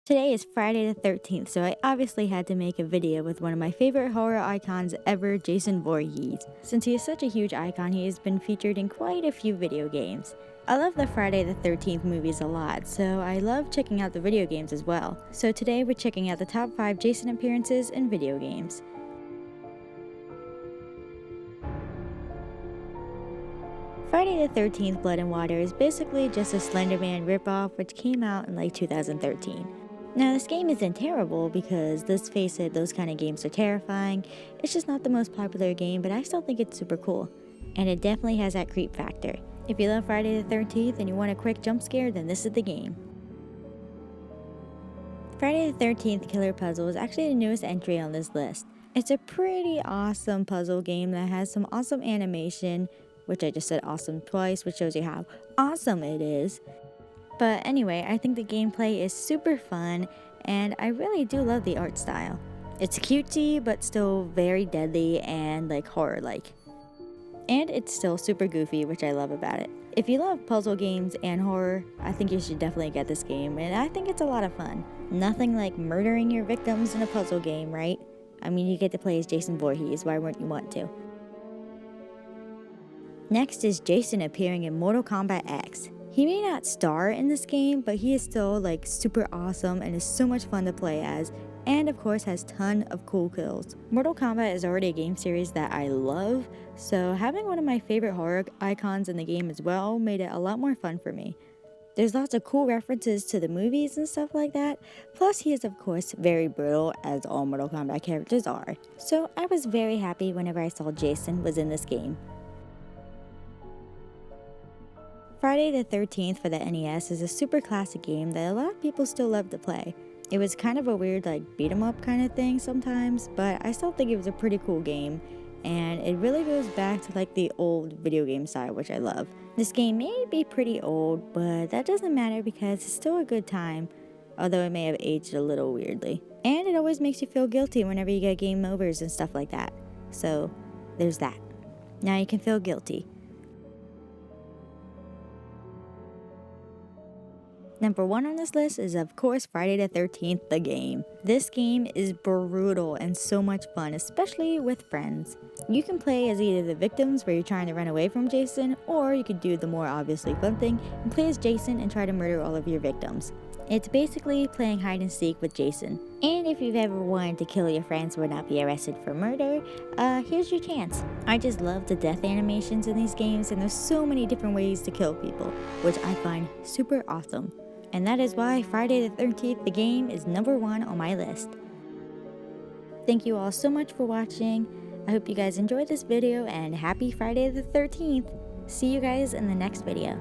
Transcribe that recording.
Today is Friday the 13th, so I obviously had to make a video with one of my favorite horror icons ever, Jason Voorhees. Since he is such a huge icon, he has been featured in quite a few video games. I love the Friday the 13th movies a lot, so I love checking out the video games as well. So today we're checking out the top 5 Jason appearances in video games. Friday the 13th Blood and Water is basically just a Slender Man ripoff which came out in like 2013. Now this game isn't terrible because, let's face it, those kind of games are terrifying. It's just not the most popular game, but I still think it's super cool. And it definitely has that creep factor. If you love Friday the 13th and you want a quick jump scare, then this is the game. Friday the 13th Killer Puzzle is actually the newest entry on this list. It's a pretty awesome puzzle game that has some awesome animation, which I just said awesome twice, which shows you how awesome it is. But anyway, I think the gameplay is super fun, and I really do love the art style. It's cutesy, but still very deadly and like horror-like. And it's still super goofy, which I love about it. If you love puzzle games and horror, I think you should definitely get this game, and I think it's a lot of fun. Nothing like murdering your victims in a puzzle game, right? I mean, you get to play as Jason Voorhees, why wouldn't you want to? Next is Jason appearing in Mortal Kombat X. He may not star in this game, but he is still like super awesome and is so much fun to play as, and of course has ton of cool kills. Mortal Kombat is already a game series that I love, so having one of my favorite horror icons in the game as well made it a lot more fun for me. There's lots of cool references to the movies and stuff like that, plus he is of course very brutal, as all Mortal Kombat characters are. So I was very happy whenever I saw Jason was in this game. Friday the 13th for the NES is a super classic game that a lot of people still love to play. It was kind of a weird like beat 'em up kind of thing sometimes, but I still think it was a pretty cool game, and it really goes back to like the old video game style, which I love. This game may be pretty old, but that doesn't matter because it's still a good time, although it may have aged a little weirdly. And it always makes you feel guilty whenever you get game overs and stuff like that. So there's that. Now you can feel guilty. Number 1 on this list is of course Friday the 13th, the game. This game is brutal and so much fun, especially with friends. You can play as either the victims where you're trying to run away from Jason, or you could do the more obviously fun thing and play as Jason and try to murder all of your victims. It's basically playing hide and seek with Jason. And if you've ever wanted to kill your friends but not be arrested for murder, here's your chance. I just love the death animations in these games, and there's so many different ways to kill people, which I find super awesome. And that is why Friday the 13th, the game, is number 1 on my list. Thank you all so much for watching. I hope you guys enjoyed this video, and happy Friday the 13th. See you guys in the next video.